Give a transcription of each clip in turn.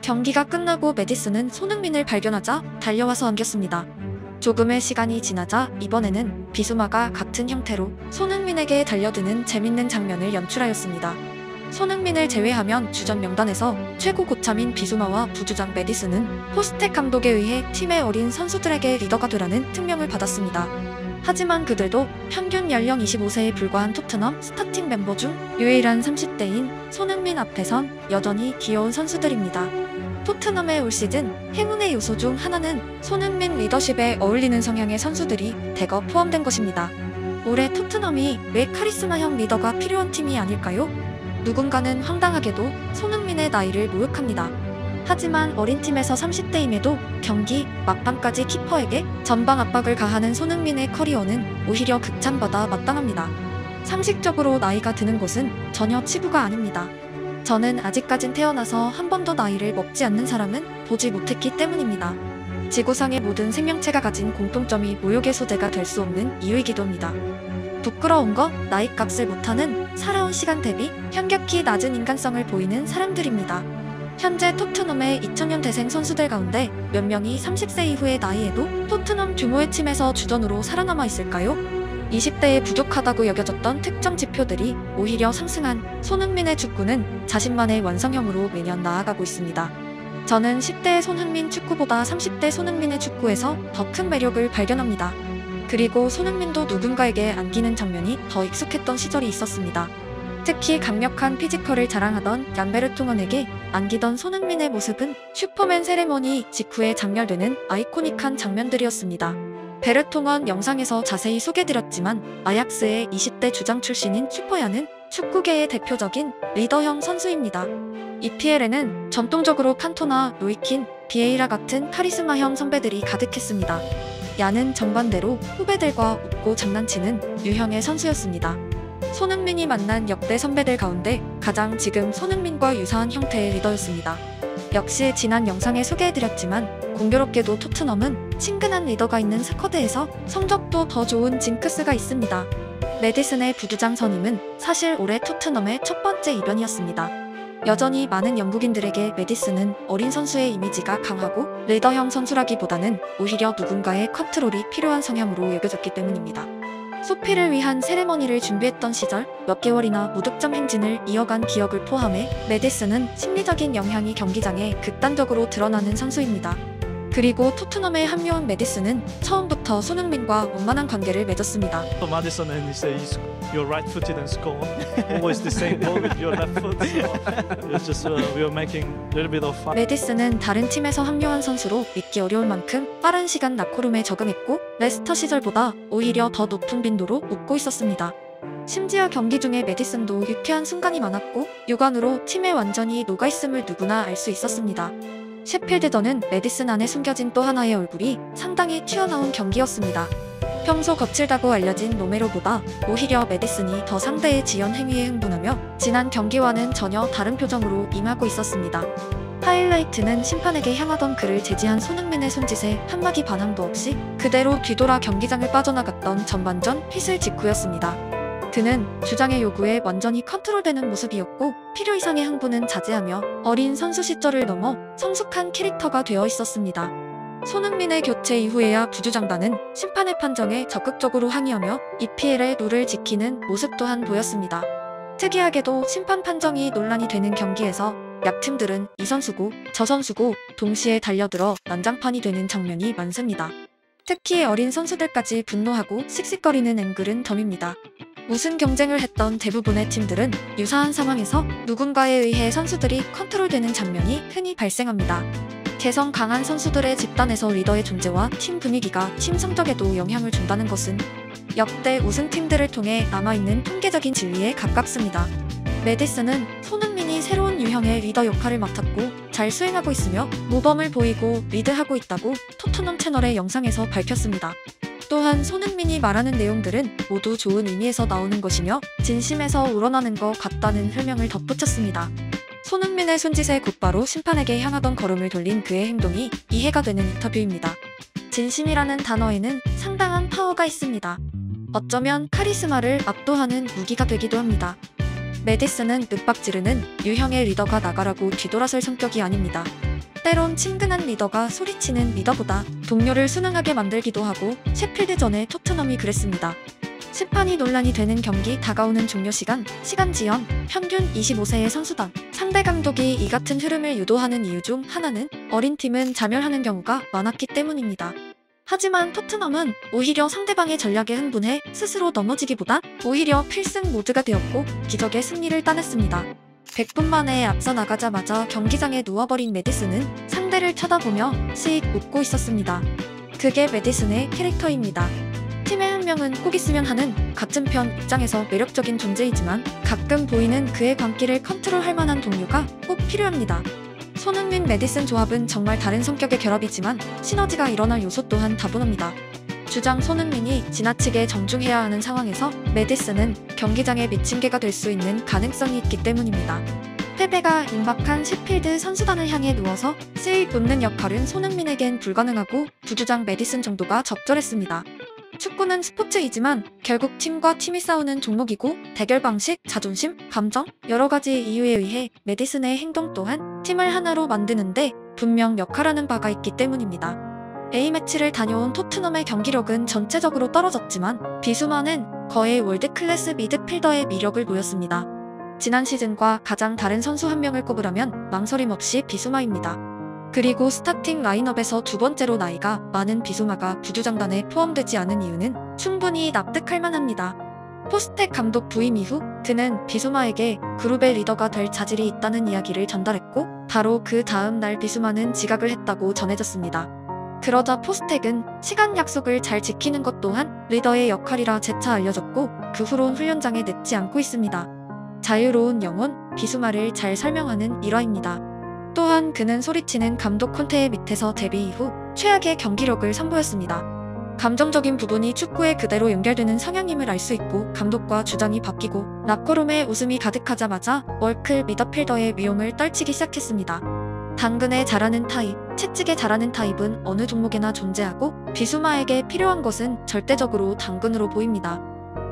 경기가 끝나고 매디슨은 손흥민을 발견하자 달려와서 안겼습니다. 조금의 시간이 지나자 이번에는 비수마가 같은 형태로 손흥민에게 달려드는 재밌는 장면을 연출하였습니다. 손흥민을 제외하면 주전 명단에서 최고 고참인 비수마와 부주장 매디슨은 호스텍 감독에 의해 팀의 어린 선수들에게 리더가 되라는 특명을 받았습니다. 하지만 그들도 평균 연령 25세에 불과한 토트넘 스타팅 멤버 중 유일한 30대인 손흥민 앞에선 여전히 귀여운 선수들입니다. 토트넘의 올 시즌 행운의 요소 중 하나는 손흥민 리더십에 어울리는 성향의 선수들이 대거 포함된 것입니다. 올해 토트넘이 왜 카리스마형 리더가 필요한 팀이 아닐까요? 누군가는 황당하게도 손흥민의 나이를 모욕합니다. 하지만 어린 팀에서 30대임에도 경기 막판까지 키퍼에게 전방 압박을 가하는 손흥민의 커리어는 오히려 극찬받아 마땅합니다. 상식적으로 나이가 드는 것은 전혀 치부가 아닙니다. 저는 아직까진 태어나서 한 번도 나이를 먹지 않는 사람은 보지 못했기 때문입니다. 지구상의 모든 생명체가 가진 공통점이 모욕의 소재가 될 수 없는 이유이기도 합니다. 부끄러운 건 나이값을 못하는 살아온 시간 대비 현격히 낮은 인간성을 보이는 사람들입니다. 현재 토트넘의 2000년 대생 선수들 가운데 몇 명이 30세 이후의 나이에도 토트넘 규모의 팀에서 주전으로 살아남아 있을까요? 20대에 부족하다고 여겨졌던 특정 지표들이 오히려 상승한 손흥민의 축구는 자신만의 완성형으로 매년 나아가고 있습니다. 저는 10대의 손흥민 축구보다 30대 손흥민의 축구에서 더 큰 매력을 발견합니다. 그리고 손흥민도 누군가에게 안기는 장면이 더 익숙했던 시절이 있었습니다. 특히 강력한 피지컬을 자랑하던 얀 베르통원에게 안기던 손흥민의 모습은 슈퍼맨 세레머니 직후에 장렬되는 아이코닉한 장면들이었습니다. 베르통원 영상에서 자세히 소개드렸지만 아약스의 20대 주장 출신인 슈퍼얀은 축구계의 대표적인 리더형 선수입니다. EPL에는 전통적으로 칸토나 로이킨, 비에이라 같은 카리스마형 선배들이 가득했습니다. 얀은 정반대로 후배들과 웃고 장난치는 유형의 선수였습니다. 손흥민이 만난 역대 선배들 가운데 가장 지금 손흥민과 유사한 형태의 리더였습니다. 역시 지난 영상에 소개해드렸지만 공교롭게도 토트넘은 친근한 리더가 있는 스쿼드에서 성적도 더 좋은 징크스가 있습니다. 매디슨의 부주장 선임은 사실 올해 토트넘의 첫 번째 이변이었습니다. 여전히 많은 영국인들에게 매디슨은 어린 선수의 이미지가 강하고 리더형 선수라기보다는 오히려 누군가의 컨트롤이 필요한 성향으로 여겨졌기 때문입니다. 소피를 위한 세레머니를 준비했던 시절 몇 개월이나 무득점 행진을 이어간 기억을 포함해 매디슨은 심리적인 영향이 경기장에 극단적으로 드러나는 선수입니다. 그리고 토트넘에 합류한 매디슨은 처음부터 손흥민과 원만한 관계를 맺었습니다. Madison and he says you're right-footed and score always the same ball with your left foot. So it's just we were making a little bit of fun. 매디슨은 다른 팀에서 합류한 선수로 믿기 어려울 만큼 빠른 시간 라커룸에 적응했고 레스터 시절보다 오히려 더 높은 빈도로 웃고 있었습니다. 심지어 경기 중에 매디슨도 유쾌한 순간이 많았고 육안으로 팀에 완전히 녹아있음을 누구나 알 수 있었습니다. 셰필드전은 매디슨 안에 숨겨진 또 하나의 얼굴이 상당히 튀어나온 경기였습니다. 평소 거칠다고 알려진 로메로보다 오히려 매디슨이 더 상대의 지연 행위에 흥분하며 지난 경기와는 전혀 다른 표정으로 임하고 있었습니다. 하이라이트는 심판에게 향하던 그를 제지한 손흥민의 손짓에 한마디 반항도 없이 그대로 뒤돌아 경기장을 빠져나갔던 전반전 휘슬 직후였습니다. 그는 주장의 요구에 완전히 컨트롤되는 모습이었고 필요 이상의 흥분은 자제하며 어린 선수 시절을 넘어 성숙한 캐릭터가 되어 있었습니다. 손흥민의 교체 이후에야 부주장단은 심판의 판정에 적극적으로 항의하며 EPL의 룰을 지키는 모습 또한 보였습니다. 특이하게도 심판 판정이 논란이 되는 경기에서 약팀들은 이 선수고 저 선수고 동시에 달려들어 난장판이 되는 장면이 많습니다. 특히 어린 선수들까지 분노하고 씩씩거리는 앵글은 덤입니다. 우승 경쟁을 했던 대부분의 팀들은 유사한 상황에서 누군가에 의해 선수들이 컨트롤되는 장면이 흔히 발생합니다. 개성 강한 선수들의 집단에서 리더의 존재와 팀 분위기가 팀 성적에도 영향을 준다는 것은 역대 우승팀들을 통해 남아있는 통계적인 진리에 가깝습니다. 매디슨은 손흥민이 새로운 유형의 리더 역할을 맡았고 잘 수행하고 있으며 모범을 보이고 리드하고 있다고 토트넘 채널의 영상에서 밝혔습니다. 또한 손흥민이 말하는 내용들은 모두 좋은 의미에서 나오는 것이며 진심에서 우러나는 것 같다는 설명을 덧붙였습니다. 손흥민의 손짓에 곧바로 심판에게 향하던 걸음을 돌린 그의 행동이 이해가 되는 인터뷰입니다. 진심이라는 단어에는 상당한 파워가 있습니다. 어쩌면 카리스마를 압도하는 무기가 되기도 합니다. 메디슨은 윽박 지르는 유형의 리더가 나가라고 뒤돌아설 성격이 아닙니다. 때론 친근한 리더가 소리치는 리더보다 동료를 순응하게 만들기도 하고 셰필드전의 토트넘이 그랬습니다. 심판이 논란이 되는 경기, 다가오는 종료 시간 지연, 평균 25세의 선수당. 상대 감독이 이 같은 흐름을 유도하는 이유 중 하나는 어린 팀은 자멸하는 경우가 많았기 때문입니다. 하지만 토트넘은 오히려 상대방의 전략에 흥분해 스스로 넘어지기보다 오히려 필승 모드가 되었고 기적의 승리를 따냈습니다. 100분 만에 앞서 나가자마자 경기장에 누워버린 메디슨은 상대를 쳐다보며 씩 웃고 있었습니다. 그게 메디슨의 캐릭터입니다. 팀의 한 명은 꼭 있으면 하는 같은 편 입장에서 매력적인 존재이지만 가끔 보이는 그의 광기를 컨트롤할 만한 동료가 꼭 필요합니다. 손흥민 메디슨 조합은 정말 다른 성격의 결합이지만 시너지가 일어날 요소 또한 다분합니다. 주장 손흥민이 지나치게 정중해야 하는 상황에서 메디슨은 경기장의 미침개가 될 수 있는 가능성이 있기 때문입니다. 패배가 임박한 셰필드 선수단을 향해 누워서 씩 웃는 역할은 손흥민에겐 불가능하고 부주장 메디슨 정도가 적절했습니다. 축구는 스포츠이지만 결국 팀과 팀이 싸우는 종목이고 대결 방식, 자존심, 감정, 여러 가지 이유에 의해 메디슨의 행동 또한 팀을 하나로 만드는데 분명 역할하는 바가 있기 때문입니다. A매치를 다녀온 토트넘의 경기력은 전체적으로 떨어졌지만 비수마는 거의 월드클래스 미드필더의 미력을 보였습니다. 지난 시즌과 가장 다른 선수 한 명을 꼽으라면 망설임 없이 비수마입니다. 그리고 스타팅 라인업에서 두 번째로 나이가 많은 비수마가 부주장단에 포함되지 않은 이유는 충분히 납득할 만합니다. 포스텍 감독 부임 이후 그는 비수마에게 그룹의 리더가 될 자질이 있다는 이야기를 전달했고 바로 그 다음 날 비수마는 지각을 했다고 전해졌습니다. 그러자 포스텍은 시간 약속을 잘 지키는 것 또한 리더의 역할이라 재차 알려졌고 그 후론 훈련장에 늦지 않고 있습니다. 자유로운 영혼, 비수마를 잘 설명하는 일화입니다. 또한 그는 소리치는 감독 콘테의 밑에서 데뷔 이후 최악의 경기력을 선보였습니다. 감정적인 부분이 축구에 그대로 연결되는 성향임을 알 수 있고 감독과 주장이 바뀌고 락커룸에 웃음이 가득하자마자 월클 미드필더의 위용을 떨치기 시작했습니다. 당근에 잘하는 타입, 채찍에 잘하는 타입은 어느 종목에나 존재하고 비수마에게 필요한 것은 절대적으로 당근으로 보입니다.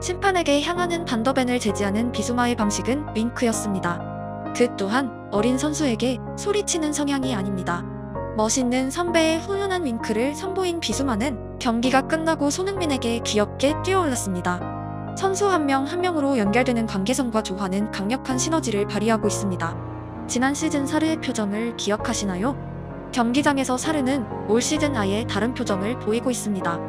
심판에게 향하는 반더벤을 제지하는 비수마의 방식은 윙크였습니다. 그 또한 어린 선수에게 소리치는 성향이 아닙니다. 멋있는 선배의 훈훈한 윙크를 선보인 비수마는 경기가 끝나고 손흥민에게 귀엽게 뛰어올랐습니다. 선수 한 명 한 명으로 연결되는 관계성과 조화는 강력한 시너지를 발휘하고 있습니다. 지난 시즌 사르의 표정을 기억하시나요? 경기장에서 사르는 올 시즌 아예 다른 표정을 보이고 있습니다.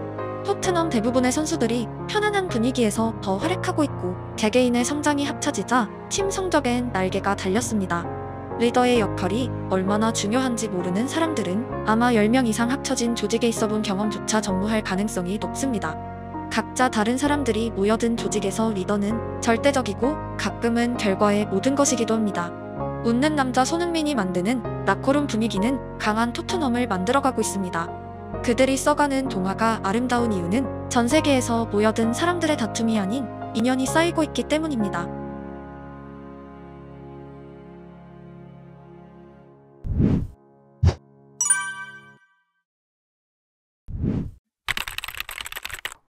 토트넘 대부분의 선수들이 편안한 분위기에서 더 활약하고 있고 개개인의 성장이 합쳐지자 팀 성적엔 날개가 달렸습니다. 리더의 역할이 얼마나 중요한지 모르는 사람들은 아마 10명 이상 합쳐진 조직에 있어본 경험조차 전무할 가능성이 높습니다. 각자 다른 사람들이 모여든 조직에서 리더는 절대적이고 가끔은 결과의 모든 것이기도 합니다. 웃는 남자 손흥민이 만드는 락커룸 분위기는 강한 토트넘을 만들어가고 있습니다. 그들이 써가는 동화가 아름다운 이유는 전 세계에서 모여든 사람들의 다툼이 아닌 인연이 쌓이고 있기 때문입니다.